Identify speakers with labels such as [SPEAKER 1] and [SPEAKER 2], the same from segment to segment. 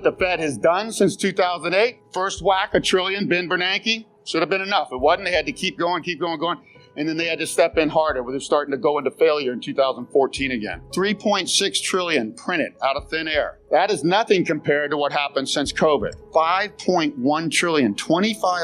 [SPEAKER 1] the Fed has done since 2008. First whack, $1 trillion, Ben Bernanke. Should have been enough. It wasn't. They had to keep going. And then they had to step in harder, where they're starting to go into failure in 2014 again. 3.6 trillion printed out of thin air. That is nothing compared to what happened since COVID. 5.1 trillion,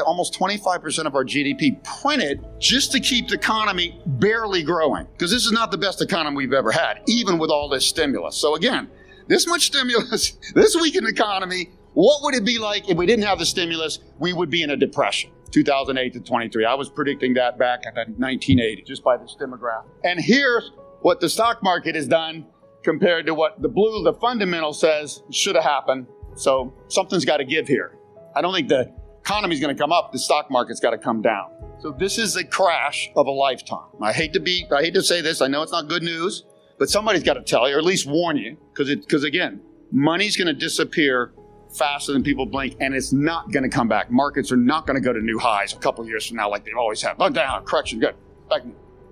[SPEAKER 1] almost 25% of our GDP printed just to keep the economy barely growing. Because this is not the best economy we've ever had, even with all this stimulus. So again, this much stimulus, this weakened economy, what would it be like if we didn't have the stimulus? We would be in a depression. 2008 to 23. I was predicting that back in 1980, just by this demographic. And here's what the stock market has done compared to what the fundamental says should have happened. So something's got to give here. I don't think the economy's going to come up. The stock market's got to come down. So this is a crash of a lifetime. I hate to say this. I know it's not good news, but somebody's got to tell you, or at least warn you, because again, money's going to disappear faster than people blink, and it's not going to come back. Markets are not going to go to new highs a couple of years from now like they always have. Look down, correction, good.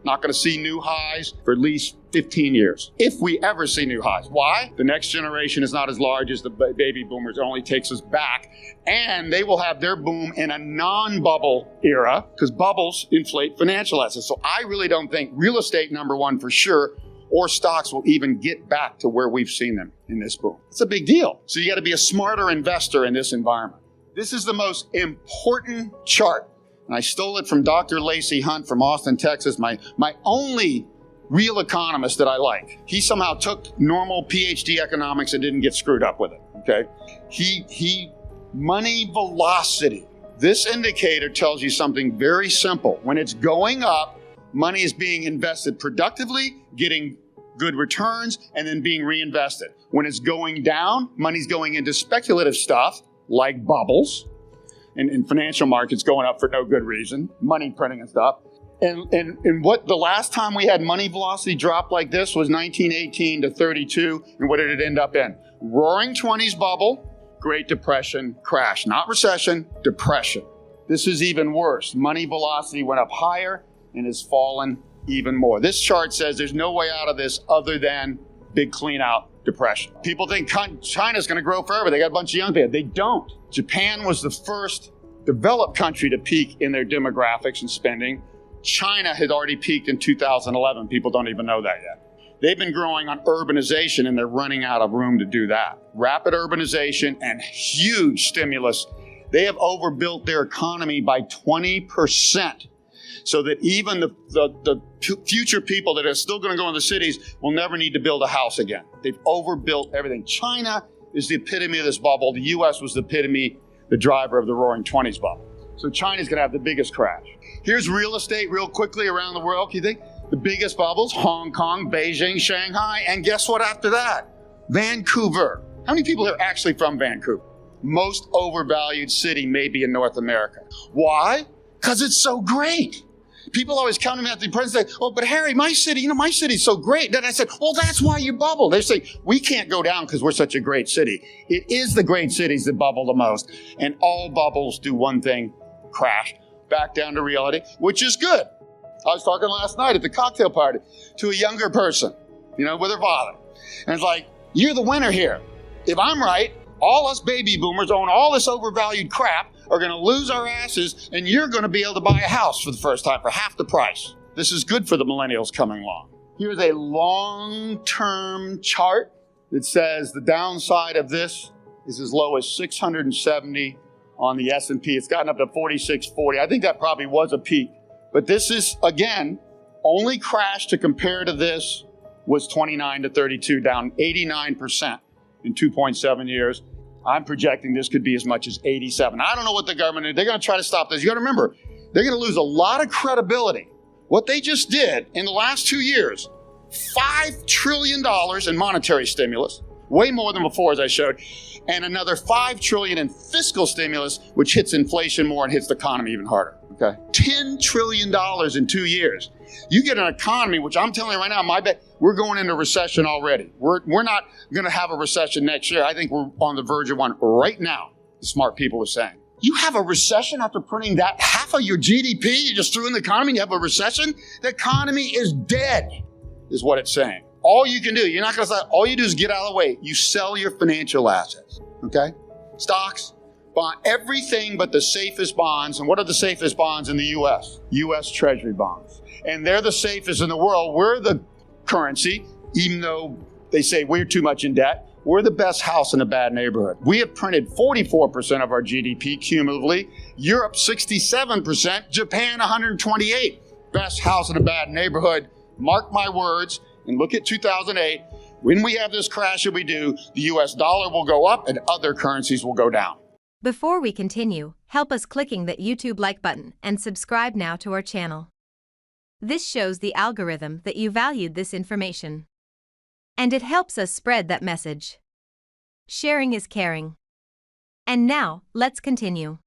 [SPEAKER 1] Not going to see new highs for at least 15 years, if we ever see new highs. Why? The next generation is not as large as the baby boomers. It only takes us back, and they will have their boom in a non-bubble era, because bubbles inflate financial assets. So I really don't think real estate, number one for sure, or stocks will even get back to where we've seen them in this boom. It's a big deal. So you got to be a smarter investor in this environment. This is the most important chart. And I stole it from Dr. Lacey Hunt from Austin, Texas, my only real economist that I like. He somehow took normal PhD economics and didn't get screwed up with it, okay? Money velocity. This indicator tells you something very simple. When it's going up, money is being invested productively, getting good returns, and then being reinvested. When it's going down, money's going into speculative stuff like bubbles and financial markets going up for no good reason, money printing and stuff. And what the last time we had money velocity drop like this was 1918 to 32. And what did it end up in? Roaring 20s bubble, Great Depression, crash. Not recession, depression. This is even worse. Money velocity went up higher and has fallen even more. This chart says there's no way out of this other than big clean out depression. People think China's going to grow forever. They got a bunch of young people. They don't. Japan was the first developed country to peak in their demographics and spending. China had already peaked in 2011. People don't even know that yet. They've been growing on urbanization, and they're running out of room to do that. Rapid urbanization and huge stimulus. They have overbuilt their economy by 20%. So that even the future people that are still going to go in the cities will never need to build a house again. They've overbuilt everything. China is the epitome of this bubble. The U.S. was the epitome, the driver of the roaring 20s bubble. So China's going to have the biggest crash. Here's real estate real quickly around the world. Can you think? The biggest bubbles, Hong Kong, Beijing, Shanghai, and guess what after that? Vancouver. How many people are actually from Vancouver? Most overvalued city maybe in North America. Why? Because it's so great. People always come to me at the press and say, oh, but Harry, my city's so great. Then I said, well, that's why you bubble. They say, we can't go down because we're such a great city. It is the great cities that bubble the most. And all bubbles do one thing, crash back down to reality, which is good. I was talking last night at the cocktail party to a younger person, with her father. And it's like, you're the winner here. If I'm right, all us baby boomers own all this overvalued crap, are going to lose our asses, and you're going to be able to buy a house for the first time for half the price. This is good for the millennials coming along. Here's a long-term chart that says the downside of this is as low as 670 on the S&P. It's gotten up to 4640. I think that probably was a peak. But this is, again, only crash to compare to this was 29 to 32, down 89% in 2.7 years. I'm projecting this could be as much as 87. I don't know what the government is. They're going to try to stop this. You got to remember, they're going to lose a lot of credibility. What they just did in the last 2 years, $5 trillion in monetary stimulus, way more than before, as I showed, and another $5 trillion in fiscal stimulus, which hits inflation more and hits the economy even harder. Okay, $10 trillion in 2 years. You get an economy, which I'm telling you right now, my bet, we're going into recession already. We're not going to have a recession next year. I think we're on the verge of one right now, the smart people are saying. You have a recession after printing that half of your GDP you just threw in the economy, and you have a recession? The economy is dead, is what it's saying. All you can do, you're not going to say, all you do is get out of the way. You sell your financial assets. Okay? Stocks, bond, everything but the safest bonds. And what are the safest bonds in the U.S.? U.S. Treasury bonds. And they're the safest in the world. We're the currency, even though they say we're too much in debt. We're the best house in a bad neighborhood. We have printed 44% of our GDP cumulatively. Europe, 67%. Japan, 128%. Best house in a bad neighborhood. Mark my words, and look at 2008. When we have this crash that we do, the US dollar will go up and other currencies will go down.
[SPEAKER 2] Before we continue, help us clicking that YouTube like button and subscribe now to our channel. This shows the algorithm that you valued this information. And it helps us spread that message. Sharing is caring. And now, let's continue.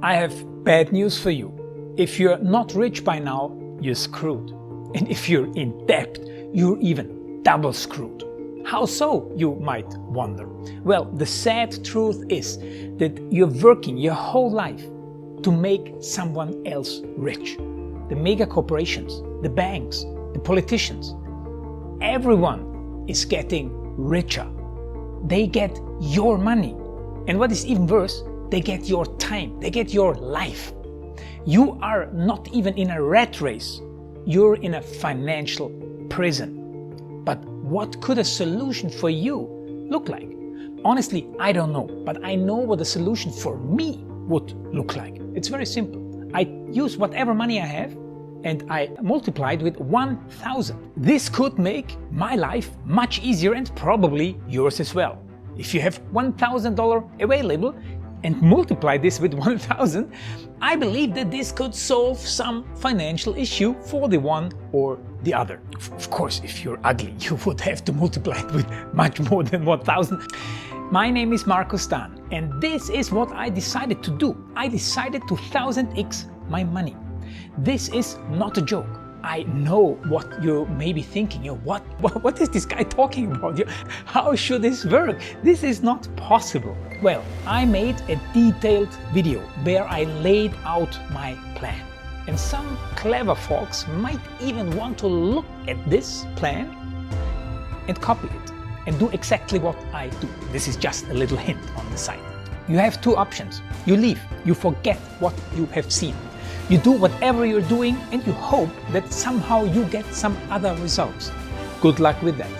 [SPEAKER 3] I have bad news for you. If you're not rich by now, you're screwed. And if you're in debt, you're even double screwed. How so, you might wonder? Well, the sad truth is that you're working your whole life to make someone else rich. The mega corporations, the banks, the politicians, everyone is getting richer. They get your money. And what is even worse, they get your time, they get your life. You are not even in a rat race, you're in a financial prison. But what could a solution for you look like? Honestly, I don't know, but I know what a solution for me would look like. It's very simple. I use whatever money I have and I multiply it with 1,000. This could make my life much easier and probably yours as well. If you have $1,000 available and multiply this with 1,000, I believe that this could solve some financial issue for the one or the other. Of course, if you're ugly, you would have to multiply it with much more than 1,000. My name is Markus Dahn, and this is what I decided to do. I decided to 1000x my money. This is not a joke. I know what you may be thinking. What is this guy talking about? How should this work? This is not possible. Well, I made a detailed video where I laid out my plan. And some clever folks might even want to look at this plan and copy it and do exactly what I do. This is just a little hint on the side. You have two options. You leave, you forget what you have seen. You do whatever you're doing and you hope that somehow you get some other results. Good luck with that.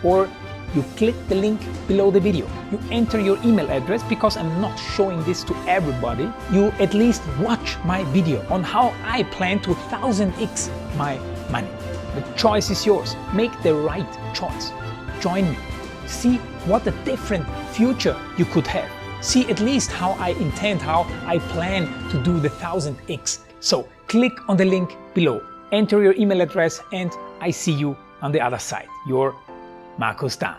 [SPEAKER 3] Or you click the link below the video. You enter your email address because I'm not showing this to everybody. You at least watch my video on how I plan to 1000x my money. The choice is yours. Make the right choice. Join me. See what a different future you could have. See at least how I plan to do the 1000x. So click on the link below, enter your email address, and I see you on the other side. Your Markus Dahn.